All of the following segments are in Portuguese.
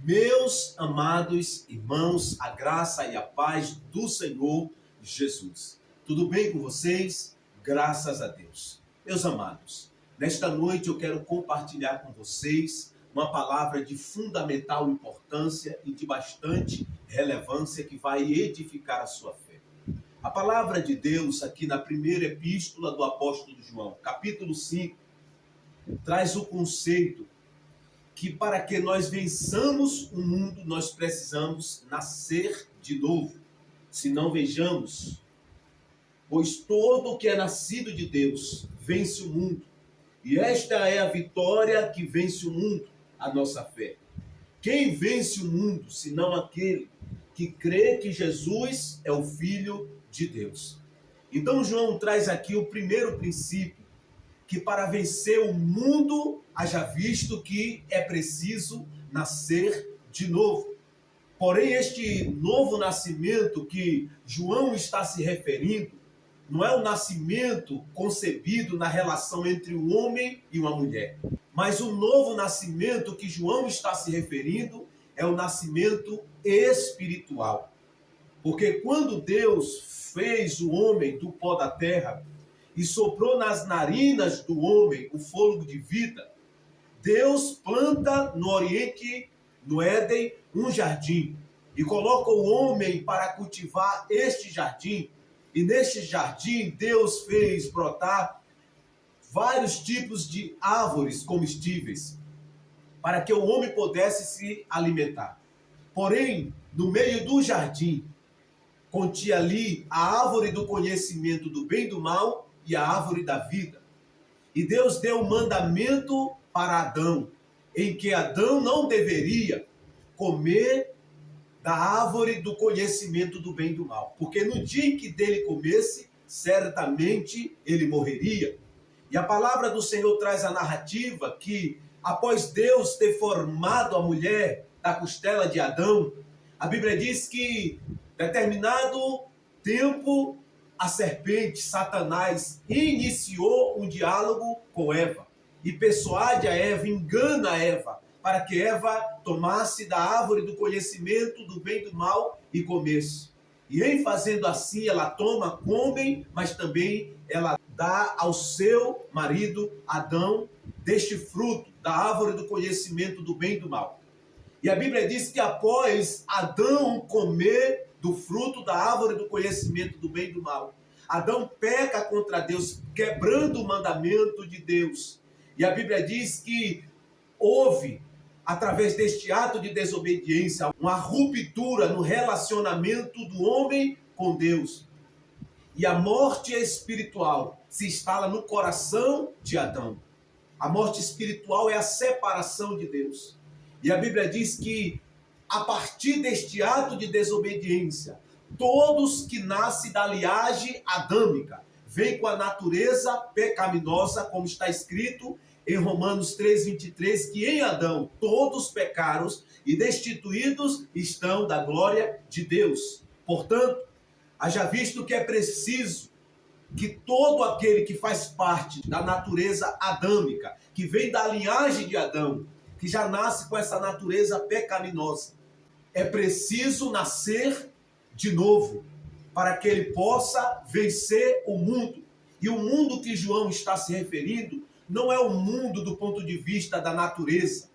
Meus amados irmãos, a graça e a paz do Senhor Jesus. Tudo bem com vocês? Graças a Deus. Meus amados, nesta noite eu quero compartilhar com vocês uma palavra de fundamental importância e de bastante relevância que vai edificar a sua fé. A palavra de Deus aqui na primeira epístola do apóstolo João, capítulo 5, traz o conceito que para que nós vençamos o mundo, nós precisamos nascer de novo. Se não vejamos, pois todo o que é nascido de Deus vence o mundo. E esta é a vitória que vence o mundo, a nossa fé. Quem vence o mundo, senão aquele que crê que Jesus é o Filho de Deus? Então João traz aqui o primeiro princípio, que para vencer o mundo, haja visto que é preciso nascer de novo. Porém, este novo nascimento que João está se referindo, não é o nascimento concebido na relação entre o homem e uma mulher. Mas o novo nascimento que João está se referindo é o nascimento espiritual. Porque quando Deus fez o homem do pó da terra, e soprou nas narinas do homem o fôlego de vida, Deus planta no Oriente, no Éden, um jardim e coloca o homem para cultivar este jardim. E neste jardim Deus fez brotar vários tipos de árvores comestíveis para que o homem pudesse se alimentar. Porém, no meio do jardim, continha ali a árvore do conhecimento do bem e do mal e a árvore da vida. E Deus deu um mandamento para Adão, em que Adão não deveria comer da árvore do conhecimento do bem e do mal, porque no dia em que dele comesse, certamente ele morreria. E a palavra do Senhor traz a narrativa que, após Deus ter formado a mulher da costela de Adão, a Bíblia diz que, determinado tempo, a serpente, Satanás, iniciou um diálogo com Eva e persuade a Eva, engana a Eva, para que Eva tomasse da árvore do conhecimento do bem e do mal e comesse. E em fazendo assim, ela toma, come, mas também ela dá ao seu marido, Adão, deste fruto, da árvore do conhecimento do bem e do mal. E a Bíblia diz que após Adão comer do fruto da árvore do conhecimento do bem e do mal, Adão peca contra Deus, quebrando o mandamento de Deus. E a Bíblia diz que houve, através deste ato de desobediência, uma ruptura no relacionamento do homem com Deus. E a morte espiritual se instala no coração de Adão. A morte espiritual é a separação de Deus. E a Bíblia diz que, a partir deste ato de desobediência, todos que nascem da linhagem adâmica vêm com a natureza pecaminosa, como está escrito em Romanos 3:23, que em Adão todos pecaram e destituídos estão da glória de Deus. Portanto, haja visto que é preciso que todo aquele que faz parte da natureza adâmica, que vem da linhagem de Adão, que já nasce com essa natureza pecaminosa, é preciso nascer de novo, para que ele possa vencer o mundo. E o mundo que João está se referindo não é o mundo do ponto de vista da natureza,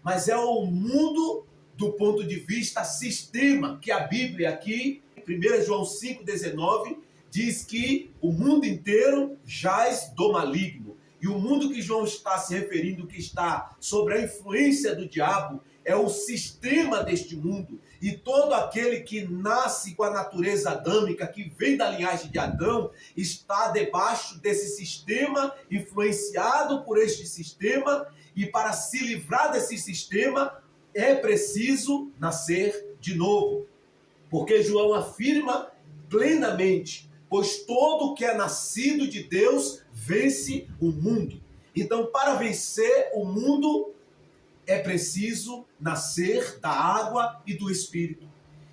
mas é o mundo do ponto de vista sistema, que a Bíblia aqui, em 1 João 5,19, diz que o mundo inteiro jaz do maligno. E o mundo que João está se referindo, que está sob a influência do diabo, é o sistema deste mundo. E todo aquele que nasce com a natureza adâmica, que vem da linhagem de Adão, está debaixo desse sistema, influenciado por este sistema. E para se livrar desse sistema, é preciso nascer de novo. Porque João afirma plenamente: pois todo que é nascido de Deus vence o mundo. Então, para vencer o mundo, é preciso nascer da água e do Espírito.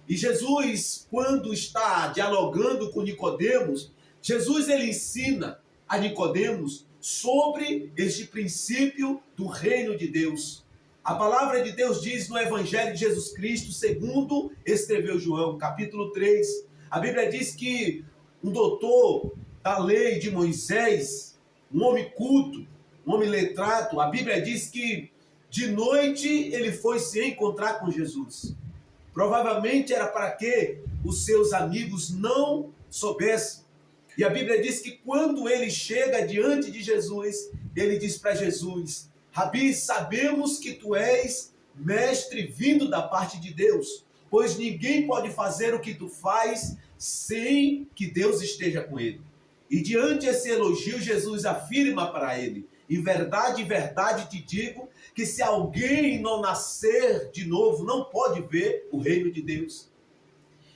E Jesus, quando está dialogando com Nicodemos, Jesus ele ensina a Nicodemos sobre este princípio do reino de Deus. A palavra de Deus diz no Evangelho de Jesus Cristo, segundo escreveu João, capítulo 3. A Bíblia diz que um doutor da lei de Moisés, um homem culto, um homem letrado, a Bíblia diz que de noite ele foi se encontrar com Jesus. Provavelmente era para que os seus amigos não soubessem. E a Bíblia diz que quando ele chega diante de Jesus, ele diz para Jesus: Rabi, sabemos que tu és mestre vindo da parte de Deus, pois ninguém pode fazer o que tu faz sem que Deus esteja com ele. E diante desse elogio, Jesus afirma para ele: em verdade te digo que se alguém não nascer de novo, não pode ver o reino de Deus.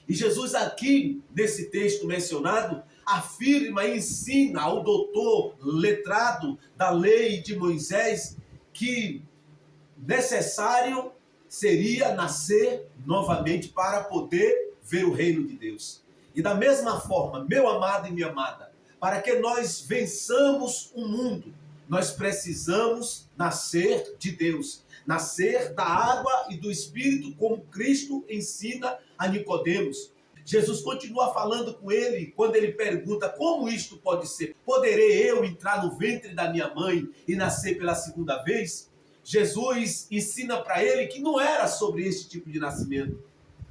E Jesus aqui, nesse texto mencionado, afirma e ensina ao doutor letrado da lei de Moisés que necessário seria nascer novamente para poder ver o reino de Deus. E da mesma forma, meu amado e minha amada, para que nós vençamos o mundo, nós precisamos nascer de Deus, nascer da água e do Espírito, como Cristo ensina a Nicodemos. Jesus continua falando com ele quando ele pergunta: como isto pode ser? Poderei eu entrar no ventre da minha mãe e nascer pela segunda vez? Jesus ensina para ele que não era sobre esse tipo de nascimento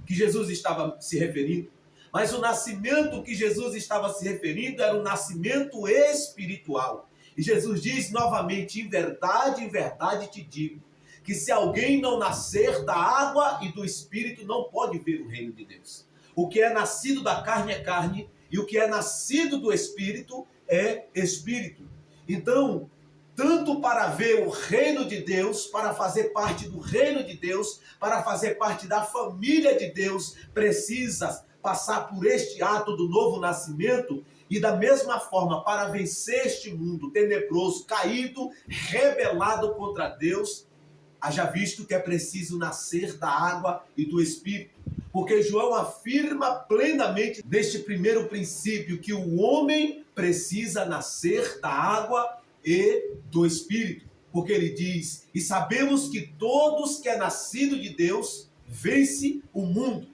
que Jesus estava se referindo, mas o nascimento que Jesus estava se referindo era o nascimento espiritual. E Jesus diz novamente: em verdade te digo, que se alguém não nascer da água e do Espírito, não pode ver o reino de Deus. O que é nascido da carne é carne, e o que é nascido do Espírito é Espírito. Então, tanto para ver o reino de Deus, para fazer parte do reino de Deus, para fazer parte da família de Deus, precisa passar por este ato do novo nascimento. E da mesma forma, para vencer este mundo tenebroso, caído, rebelado contra Deus, haja visto que é preciso nascer da água e do Espírito. Porque João afirma plenamente neste primeiro princípio que o homem precisa nascer da água e do Espírito. Porque ele diz: e sabemos que todos que é nascido de Deus vence o mundo.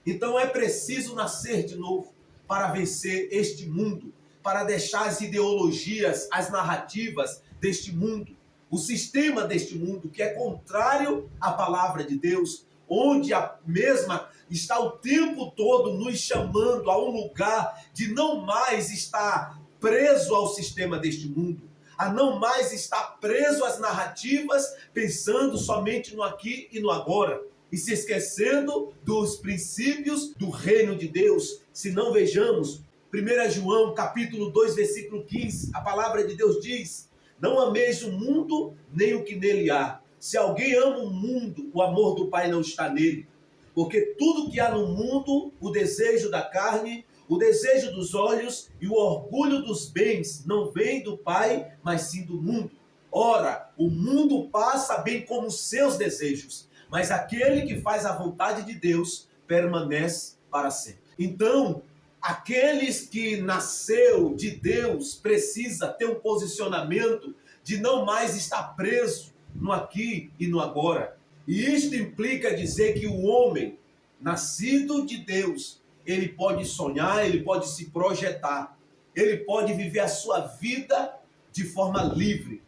Então é preciso nascer de novo para vencer este mundo, para deixar as ideologias, as narrativas deste mundo, o sistema deste mundo que é contrário à palavra de Deus, onde a mesma está o tempo todo nos chamando a um lugar de não mais estar preso ao sistema deste mundo, a não mais estar preso às narrativas, pensando somente no aqui e no agora, e se esquecendo dos princípios do reino de Deus. Se não vejamos, 1 João capítulo 2, versículo 15, a palavra de Deus diz: não ameis o mundo, nem o que nele há. Se alguém ama o mundo, o amor do Pai não está nele. Porque tudo que há no mundo, o desejo da carne, o desejo dos olhos e o orgulho dos bens, não vem do Pai, mas sim do mundo. Ora, o mundo passa bem como os seus desejos, mas aquele que faz a vontade de Deus permanece para sempre. Então, aqueles que nasceu de Deus precisa ter um posicionamento de não mais estar preso no aqui e no agora. E isto implica dizer que o homem nascido de Deus, ele pode sonhar, ele pode se projetar, ele pode viver a sua vida de forma livre,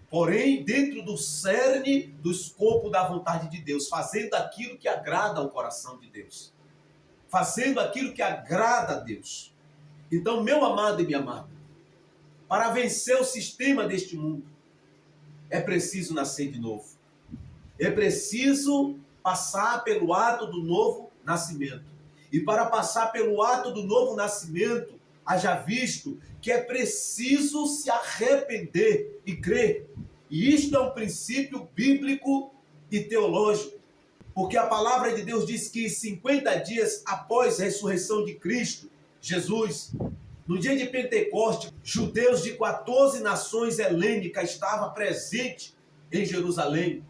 porém dentro do cerne, do escopo da vontade de Deus, fazendo aquilo que agrada ao coração de Deus, fazendo aquilo que agrada a Deus. Então, meu amado e minha amada, para vencer o sistema deste mundo, é preciso nascer de novo. É preciso passar pelo ato do novo nascimento. E para passar pelo ato do novo nascimento, haja visto que é preciso se arrepender e crer. E isto é um princípio bíblico e teológico. Porque a palavra de Deus diz que 50 dias após a ressurreição de Cristo, Jesus, no dia de Pentecoste, judeus de 14 nações helênicas estavam presentes em Jerusalém.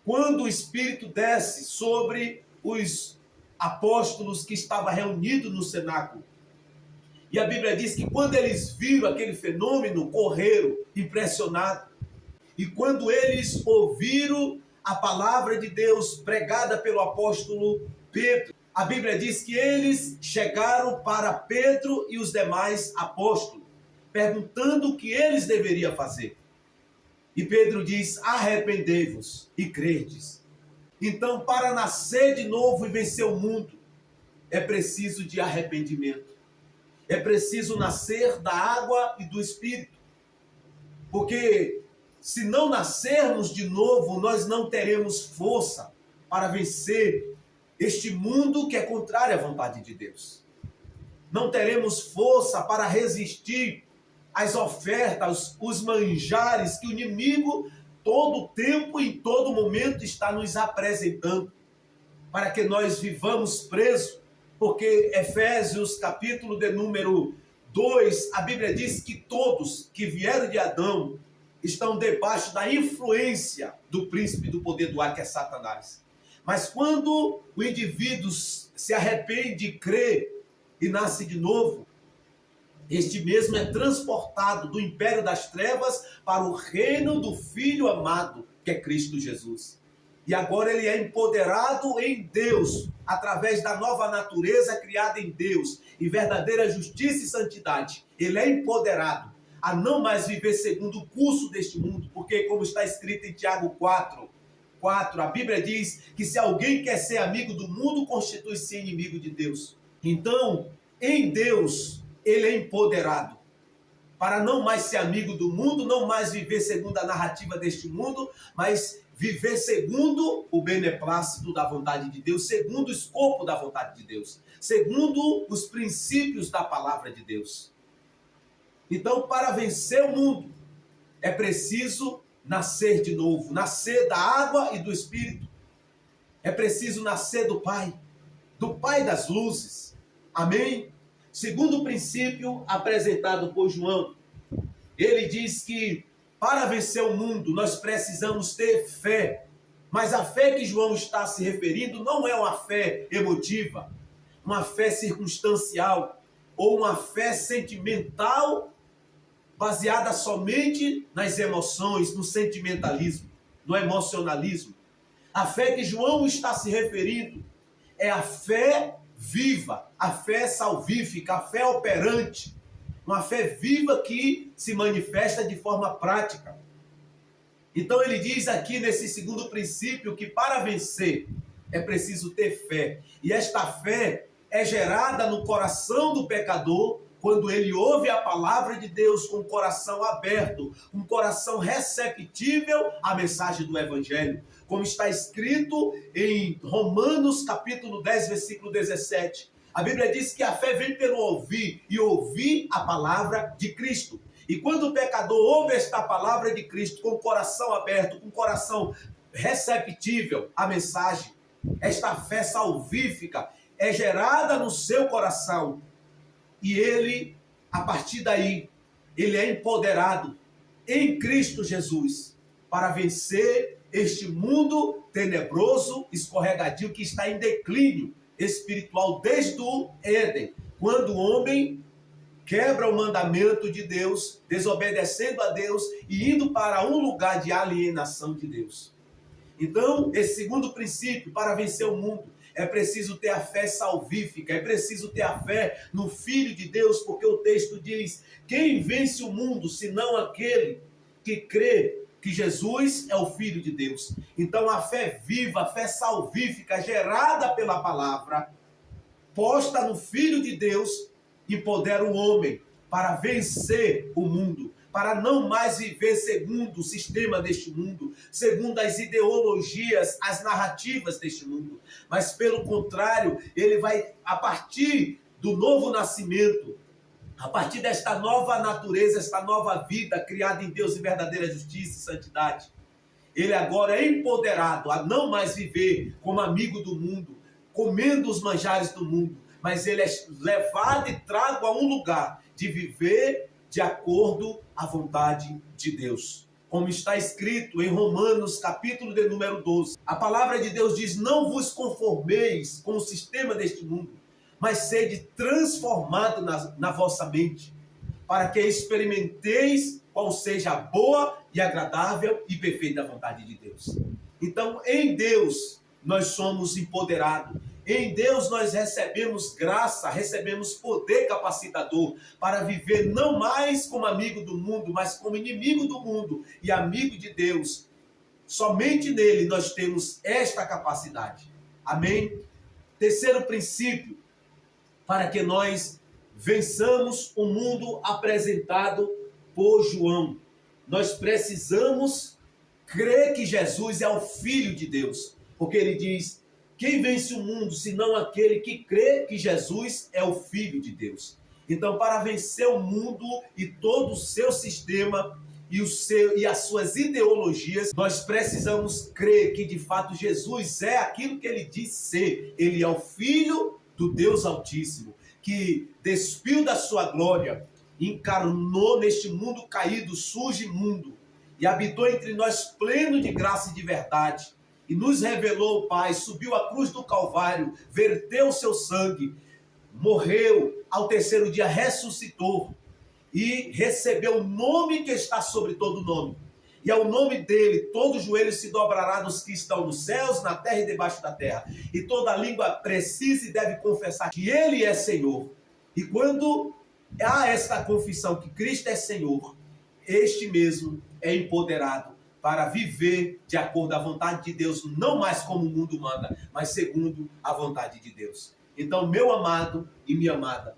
Quando o Espírito desce sobre os apóstolos que estavam reunidos no cenáculo. E a Bíblia diz que quando eles viram aquele fenômeno, correram impressionados. E quando eles ouviram a palavra de Deus pregada pelo apóstolo Pedro, a Bíblia diz que eles chegaram para Pedro e os demais apóstolos, perguntando o que eles deveriam fazer. E Pedro diz: arrependei-vos e credes. Então, para nascer de novo e vencer o mundo, é preciso de arrependimento. É preciso nascer da água e do Espírito. Porque se não nascermos de novo, nós não teremos força para vencer este mundo que é contrário à vontade de Deus. Não teremos força para resistir às ofertas, os manjares que o inimigo todo tempo e em todo momento está nos apresentando, para que nós vivamos presos, porque Efésios capítulo de número 2, a Bíblia diz que todos que vieram de Adão estão debaixo da influência do príncipe do poder do ar, que é Satanás. Mas quando o indivíduo se arrepende, crê e nasce de novo, este mesmo é transportado do império das trevas para o reino do Filho amado, que é Cristo Jesus. E agora ele é empoderado em Deus, através da nova natureza criada em Deus, e verdadeira justiça e santidade. Ele é empoderado a não mais viver segundo o curso deste mundo, porque, como está escrito em Tiago 4, a Bíblia diz que se alguém quer ser amigo do mundo, constitui-se inimigo de Deus. Então, em Deus, ele é empoderado para não mais ser amigo do mundo, não mais viver segundo a narrativa deste mundo, mas viver segundo o beneplácito da vontade de Deus, segundo o escopo da vontade de Deus, segundo os princípios da palavra de Deus. Então, para vencer o mundo, é preciso nascer de novo, nascer da água e do Espírito. É preciso nascer do Pai das luzes. Amém? Segundo o princípio apresentado por João, ele diz que para vencer o mundo nós precisamos ter fé. Mas a fé que João está se referindo não é uma fé emotiva, uma fé circunstancial ou uma fé sentimental baseada somente nas emoções, no sentimentalismo, no emocionalismo. A fé que João está se referindo é a fé viva, a fé salvífica, a fé operante, uma fé viva que se manifesta de forma prática. Então ele diz aqui nesse segundo princípio que para vencer é preciso ter fé. E esta fé é gerada no coração do pecador quando ele ouve a palavra de Deus com o coração aberto, um coração receptível à mensagem do Evangelho. Como está escrito em Romanos capítulo 10, versículo 17. A Bíblia diz que a fé vem pelo ouvir, e ouvir a palavra de Cristo. E quando o pecador ouve esta palavra de Cristo com o coração aberto, com o coração receptível à mensagem, esta fé salvífica é gerada no seu coração. E ele, a partir daí, ele é empoderado em Cristo Jesus para vencer este mundo tenebroso, escorregadio, que está em declínio espiritual desde o Éden, quando o homem quebra o mandamento de Deus, desobedecendo a Deus e indo para um lugar de alienação de Deus. Então, esse segundo princípio, para vencer o mundo, é preciso ter a fé salvífica, é preciso ter a fé no Filho de Deus, porque o texto diz: quem vence o mundo, senão aquele que crê que Jesus é o Filho de Deus. Então a fé viva, a fé salvífica, gerada pela palavra, posta no Filho de Deus, empodera o homem para vencer o mundo, para não mais viver segundo o sistema deste mundo, segundo as ideologias, as narrativas deste mundo, mas pelo contrário, ele vai, a partir do novo nascimento, a partir desta nova natureza, esta nova vida criada em Deus em verdadeira justiça e santidade, ele agora é empoderado a não mais viver como amigo do mundo, comendo os manjares do mundo, mas ele é levado e trago a um lugar de viver de acordo à vontade de Deus. Como está escrito em Romanos, capítulo de número 12. A palavra de Deus diz: não vos conformeis com o sistema deste mundo, mas sede transformado na vossa mente, para que experimenteis qual seja a boa e agradável e perfeita vontade de Deus. Então, em Deus, nós somos empoderados. Em Deus nós recebemos graça, recebemos poder capacitador para viver não mais como amigo do mundo, mas como inimigo do mundo e amigo de Deus. Somente nele nós temos esta capacidade. Amém? Terceiro princípio, para que nós vençamos o mundo apresentado por João. Nós precisamos crer que Jesus é o Filho de Deus, porque ele diz: quem vence o mundo, senão aquele que crê que Jesus é o Filho de Deus? Então, para vencer o mundo e todo o seu sistema e as suas ideologias, nós precisamos crer que de fato Jesus é aquilo que ele diz ser. Ele é o Filho do Deus Altíssimo, que despiu da sua glória, encarnou neste mundo caído, sujo e imundo, e habitou entre nós pleno de graça e de verdade. E nos revelou o Pai, subiu à cruz do Calvário, verteu o seu sangue, morreu, ao terceiro dia ressuscitou e recebeu o nome que está sobre todo nome. E ao nome dele, todo joelho se dobrará dos que estão nos céus, na terra e debaixo da terra. E toda língua precisa e deve confessar que ele é Senhor. E quando há esta confissão que Cristo é Senhor, este mesmo é empoderado para viver de acordo à vontade de Deus, não mais como o mundo manda, mas segundo a vontade de Deus. Então, meu amado e minha amada,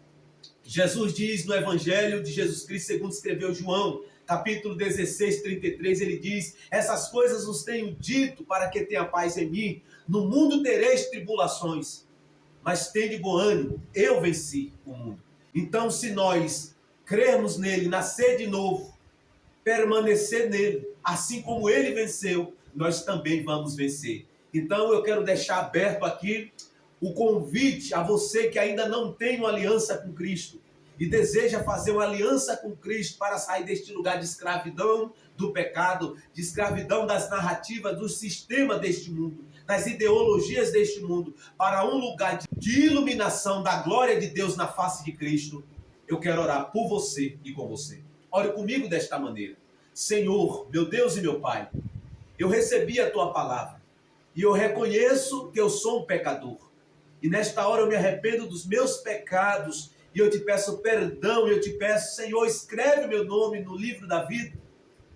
Jesus diz no Evangelho de Jesus Cristo, segundo escreveu João, capítulo 16, 33, ele diz: essas coisas vos tenho dito para que tenha paz em mim. No mundo tereis tribulações, mas tende bom ânimo, eu venci o mundo. Então, se nós crermos nele, nascer de novo, permanecer nele, assim como ele venceu, nós também vamos vencer. Então eu quero deixar aberto aqui o convite a você que ainda não tem uma aliança com Cristo e deseja fazer uma aliança com Cristo para sair deste lugar de escravidão do pecado, de escravidão das narrativas, do sistema deste mundo, das ideologias deste mundo, para um lugar de iluminação da glória de Deus na face de Cristo. Eu quero orar por você e com você. Ore comigo desta maneira: Senhor, meu Deus e meu Pai, eu recebi a Tua palavra e eu reconheço que eu sou um pecador. E nesta hora eu me arrependo dos meus pecados e eu te peço perdão, e eu te peço: Senhor, escreve meu nome no livro da vida,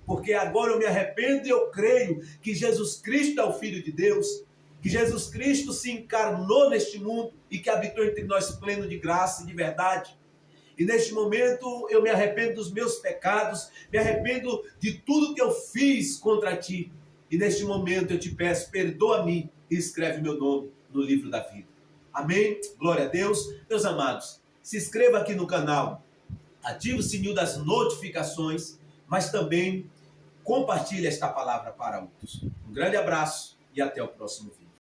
porque agora eu me arrependo e eu creio que Jesus Cristo é o Filho de Deus, que Jesus Cristo se encarnou neste mundo e que habitou entre nós pleno de graça e de verdade. E neste momento eu me arrependo dos meus pecados, me arrependo de tudo que eu fiz contra ti. E neste momento eu te peço, perdoa-me e escreve meu nome no livro da vida. Amém? Glória a Deus. Meus amados, se inscreva aqui no canal, ative o sininho das notificações, mas também compartilhe esta palavra para outros. Um grande abraço e até o próximo vídeo.